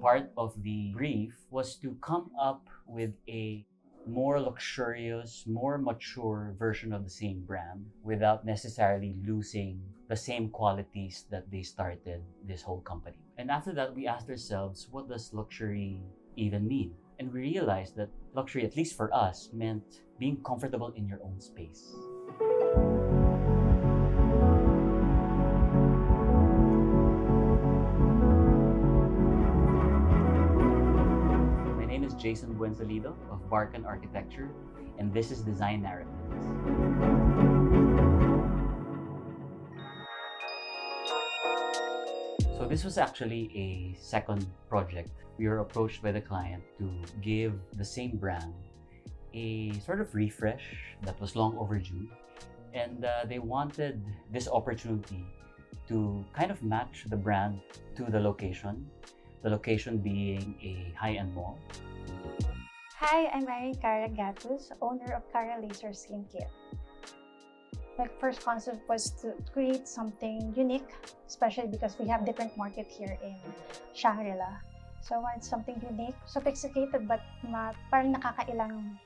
part of the brief was to come up with a more luxurious, more mature version of the same brand without necessarily losing the same qualities that they started this whole company. And after that, we asked ourselves, what does luxury even mean? And we realized that luxury, at least for us, meant being comfortable in your own space. Jason Buensalido of Barchan Architecture, and this is Design Narratives. So this was actually a second project. We were approached by the client to give the same brand a sort of refresh that was long overdue, and they wanted this opportunity to kind of match the brand to the location being a high-end mall. Hi, I'm Cara owner of Cara Laser Skin Care. My first concept was to create something unique, especially because we have different market here in Shangri-La. So I wanted something unique, sophisticated, but parang nakakailang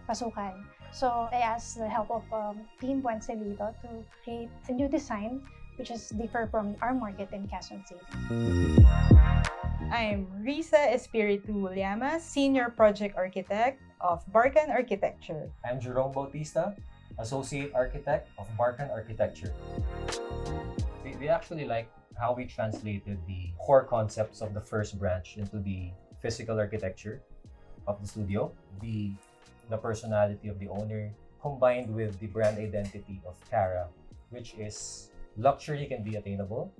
pasukan. So I asked the help of Team Buensalido to create a new design which is different from our market in Quezon City. I'm Risa Espiritu Llamas, Senior Project Architect of Barchan Architecture. I'm Jerome Bautista, Associate Architect of Barchan Architecture. We actually like how we translated the core concepts of the first branch into the physical architecture of the studio, the personality of the owner, combined with the brand identity of Cara, which is luxury can be attainable,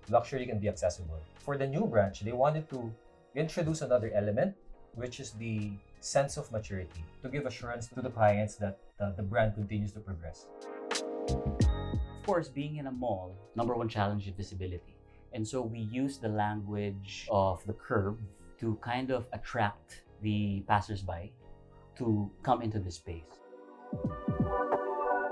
luxury can be accessible. For the new branch, they wanted to introduce another element, which is the sense of maturity, to give assurance to the clients that the brand continues to progress. Of course, being in a mall, number one challenge is visibility. And so we use the language of the curve to kind of attract the passersby to come into the space.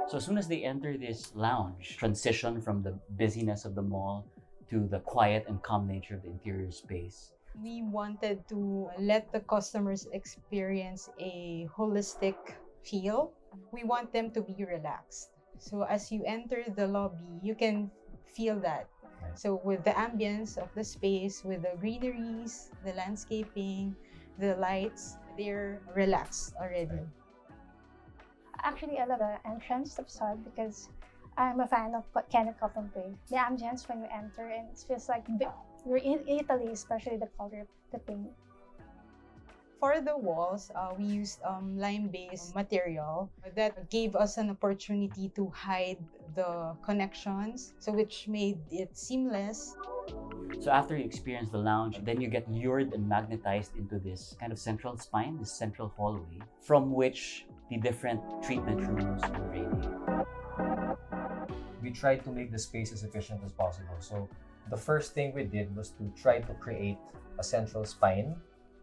So as soon as they enter this lounge, transition from the busyness of the mall to the quiet and calm nature of the interior space. We wanted to let the customers experience a holistic feel. We want them to be relaxed. So as you enter the lobby, you can feel that. So with the ambience of the space, with the greeneries, the landscaping, the lights, they're relaxed already. Actually, I love the entrance of Sud because I'm a fan of Kenneth Copenhagen. The ambience when you enter, and it feels like you're in Italy, especially the color of the paint. For the walls, we used lime-based material that gave us an opportunity to hide the connections, so which made it seamless. So after you experience the lounge, then you get lured and magnetized into this kind of central spine, this central hallway, from which the different treatment rooms will radiate. We tried to make the space as efficient as possible. So the first thing we did was to try to create a central spine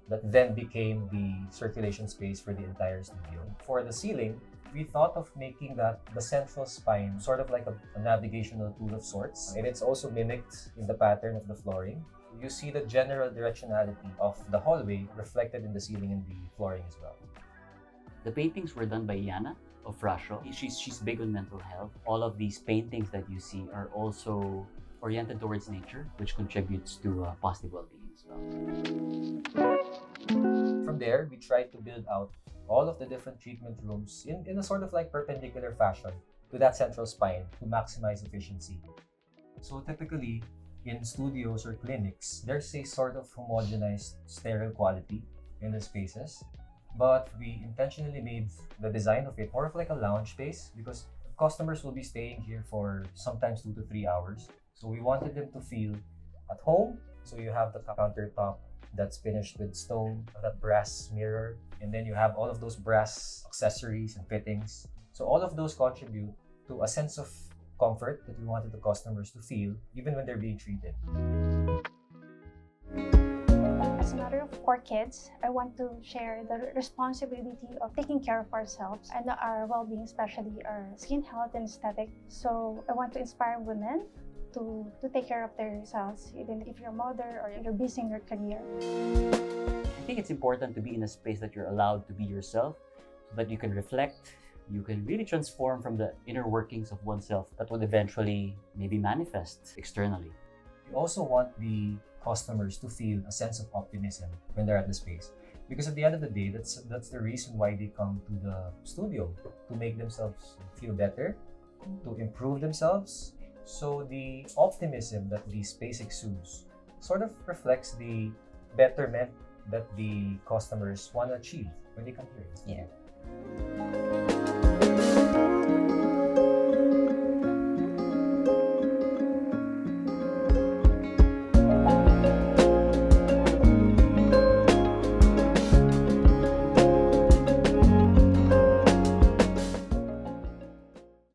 that then became the circulation space for the entire studio. For the ceiling, we thought of making that the central spine sort of like a navigational tool of sorts, and it's also mimicked in the pattern of the flooring. You see the general directionality of the hallway reflected in the ceiling and the flooring as well. The paintings were done by Yana of Rasho. She's big on mental health. All of these paintings that you see are also oriented towards nature, which contributes to positive well-being as well. From there, we tried to build out all of the different treatment rooms in a sort of like perpendicular fashion to that central spine to maximize efficiency. So typically, in studios or clinics, there's a sort of homogenized sterile quality in the spaces. But we intentionally made the design of it more of like a lounge space because customers will be staying here for sometimes 2 to 3 hours. So we wanted them to feel at home. So you have the countertop that's finished with stone, that brass mirror, and then you have all of those brass accessories and fittings. So all of those contribute to a sense of comfort that we wanted the customers to feel even when they're being treated. As a mother of 4 kids, I want to share the responsibility of taking care of ourselves and our well-being, especially our skin health and aesthetic. So I want to inspire women to take care of themselves, even if you're a mother or you're busy in your career. I think it's important to be in a space that you're allowed to be yourself, so that you can reflect, you can really transform from the inner workings of oneself that would eventually maybe manifest externally. We also want the customers to feel a sense of optimism when they're at the space. Because at the end of the day, that's the reason why they come to the studio, to make themselves feel better, to improve themselves. So the optimism that the space exudes sort of reflects the betterment that the customers want to achieve when they come here. Yeah.